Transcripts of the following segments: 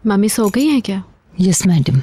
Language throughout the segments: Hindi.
मम्मी सो गई है क्या? Yes madam.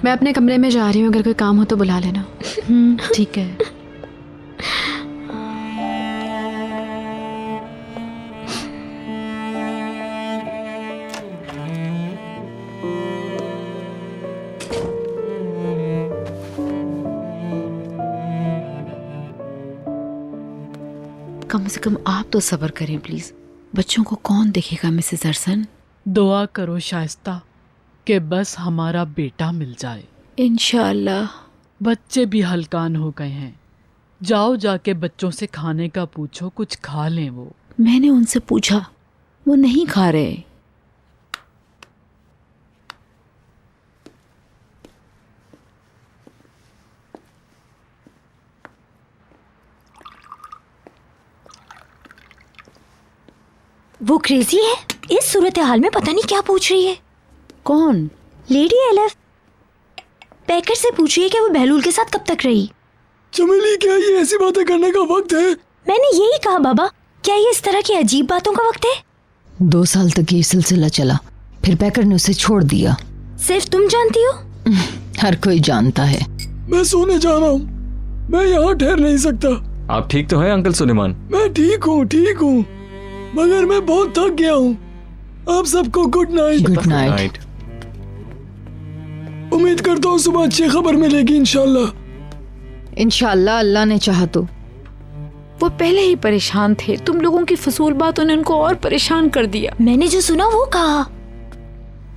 मैं अपने कमरे में जा रही हूँ, अगर कोई काम हो तो बुला लेना। ठीक है। कम से कम आप तो सब्र करें प्लीज। बच्चों को कौन देखेगा मिसेस अरसन? दुआ करो शाइस्ता कि बस हमारा बेटा मिल जाए। इंशाअल्लाह। बच्चे भी हलकान हो गए हैं। जाओ जाके बच्चों से खाने का पूछो, कुछ खा लें वो। मैंने उनसे पूछा, वो नहीं खा रहे। वो क्रेजी है, इस सूरत हाल में पता नहीं क्या पूछ रही है। कौन? लेडी एलिफ पैकर से पूछ रही है कि वो बहलूल के साथ कब तक रही। चमेली, क्या ये ऐसी बातें करने का वक्त है? मैंने यही कहा बाबा, क्या ये इस तरह की अजीब बातों का वक्त है? 2 साल तक ये सिलसिला चला, फिर पैकर ने उसे छोड़ दिया। सिर्फ तुम जानती हो? हर कोई जानता है। मैं सोने जा रहा हूँ, मैं यहाँ ठहर नहीं सकता। आप ठीक तो हैं अंकल सुलेमान? मैं ठीक हूँ, मगर मैं बहुत थक गया हूँ। आप सबको गुड नाइट। Good night. उम्मीद करता हूँ सुबह अच्छी खबर मिलेगी इंशाल्लाह। इंशाल्लाह, अल्लाह ने चाहा तो। वो पहले ही परेशान थे, तुम लोगों की फजूल बातों ने उनको और परेशान कर दिया। मैंने जो सुना वो कहा।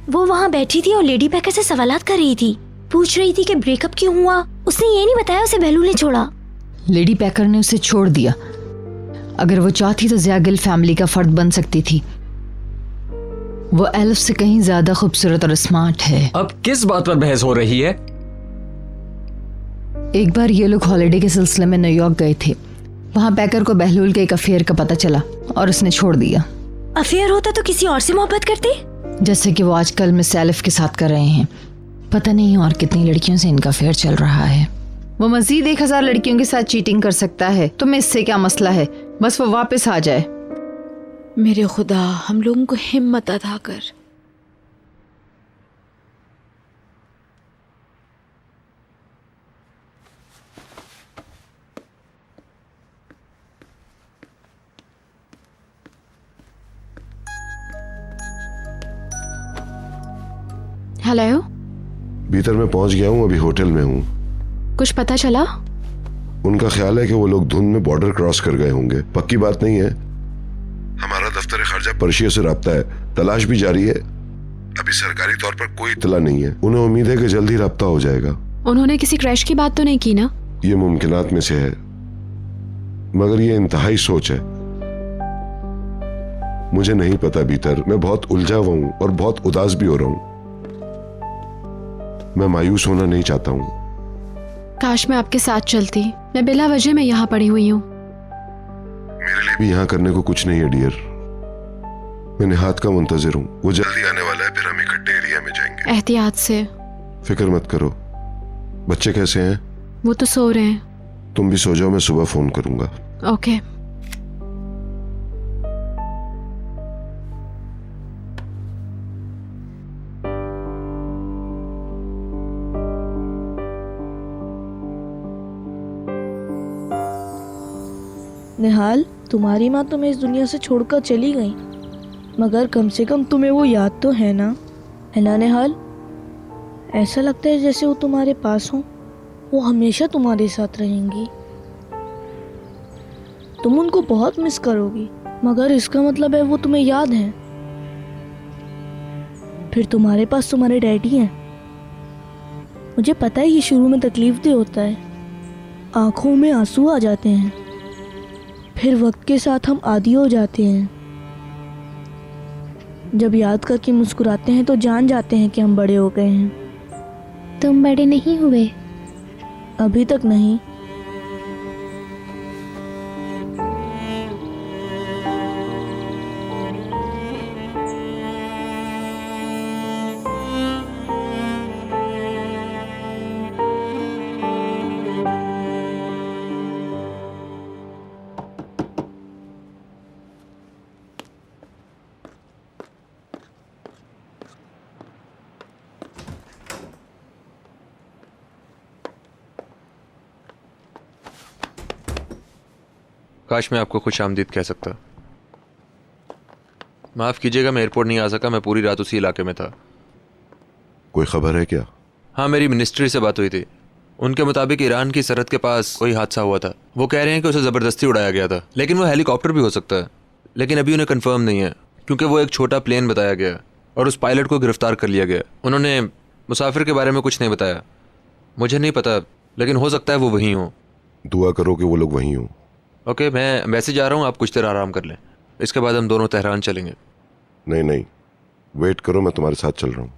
वो वहाँ बैठी थी और लेडी पैकर से सवालात कर रही थी, पूछ रही थी कि ब्रेकअप क्यों हुआ। उसने ये नहीं बताया उसे बहलूल ने छोड़ा। लेडी पैकर ने उसे छोड़ दिया। अगर वो चाहती तो ज़िया गिल फैमिली का फर्द बन सकती थी। वो एल्फ से कहीं ज्यादा खूबसूरत और स्मार्ट है। अब किस बात पर बहस हो रही है? एक बार ये लोग हॉलिडे के सिलसिले में न्यूयॉर्क गए थे। वहाँ पैकर को बहलूल के एक अफेयर का पता चला और उसने छोड़ दिया। अफेयर होता तो किसी और से मोहब्बत करते, जैसे कि वो आजकल मिस एलिफ के साथ कर रहे हैं। पता नहीं और कितनी लड़कियों से इनका अफेयर चल रहा है। वो मजीद 1000 लड़कियों के साथ चीटिंग कर सकता है, तुम्हें इससे क्या मसला है? बस वो वापस आ जाए। मेरे खुदा, हम लोगों को हिम्मत अता कर। हेलो, भीतर मैं पहुंच गया हूँ, अभी होटल में हूँ। कुछ पता चला? उनका ख्याल है कि वो लोग धुंध में बॉर्डर क्रॉस कर गए होंगे, पक्की बात नहीं है। हमारा दफ्तर खर्चा पर्शिया से राब्ता है, तलाश भी जारी है। अभी सरकारी तौर पर कोई इत्तला नहीं है। उन्हें उम्मीद है कि जल्द ही राब्ता हो जाएगा। उन्होंने किसी क्रैश की बात तो नहीं की ना? ये मुमकिनात में से है, मगर ये इंतहाई सोच है। मुझे नहीं पता भीतर, मैं बहुत उलझा हुआ हूँ और बहुत उदास भी हो रहा हूँ। मैं मायूस होना नहीं चाहता हूँ। काश मैं आपके साथ चलती, मैं बिला वजह में यहाँ पड़ी हुई हूँ। मेरे लिए भी यहाँ करने को कुछ नहीं है डियर। मैं निहात का मुंतजिर हूँ, वो जल्दी आने वाला है, फिर हम इकट्ठे एरिया में जाएंगे। एहतियात से। फिक्र मत करो। बच्चे कैसे हैं? वो तो सो रहे हैं। तुम भी सो जाओ, मैं सुबह फोन करूंगा। ओके। निहाल, तुम्हारी माँ तुम्हें इस दुनिया से छोड़कर चली गई, मगर कम से कम तुम्हें वो याद तो है ना निहाल? ऐसा लगता है जैसे वो तुम्हारे पास हो, वो हमेशा तुम्हारे साथ रहेंगी। तुम उनको बहुत मिस करोगी, मगर इसका मतलब है वो तुम्हें याद है। फिर तुम्हारे पास तुम्हारे डैडी हैं। मुझे पता है ये शुरू में तकलीफ दे होता है, आंखों में आंसू आ जाते हैं, फिर वक्त के साथ हम आदी हो जाते हैं। जब याद करके मुस्कुराते हैं तो जान जाते हैं कि हम बड़े हो गए हैं। तुम बड़े नहीं हुए। अभी तक नहीं। काश मैं आपको खुश आमदीद कह सकता। माफ़ कीजिएगा, मैं एयरपोर्ट नहीं आ सका। मैं पूरी रात उसी इलाके में था। कोई खबर है क्या? हाँ, मेरी मिनिस्ट्री से बात हुई थी। उनके मुताबिक ईरान की सरहद के पास कोई हादसा हुआ था। वो कह रहे हैं कि उसे ज़बरदस्ती उड़ाया गया था, लेकिन वो हेलीकॉप्टर भी हो सकता है। लेकिन अभी उन्हें कंफर्म नहीं है, क्योंकि वो एक छोटा प्लेन बताया गया और उस पायलट को गिरफ्तार कर लिया गया। उन्होंने मुसाफिर के बारे में कुछ नहीं बताया। मुझे नहीं पता, लेकिन हो सकता है वो वहीं हो। दुआ करो कि वो लोग वहीं हों। ओके, मैं वैसे जा रहा हूँ, आप कुछ देर आराम कर लें। इसके बाद हम दोनों तेहरान चलेंगे। नहीं नहीं, वेट करो, मैं तुम्हारे साथ चल रहा हूँ।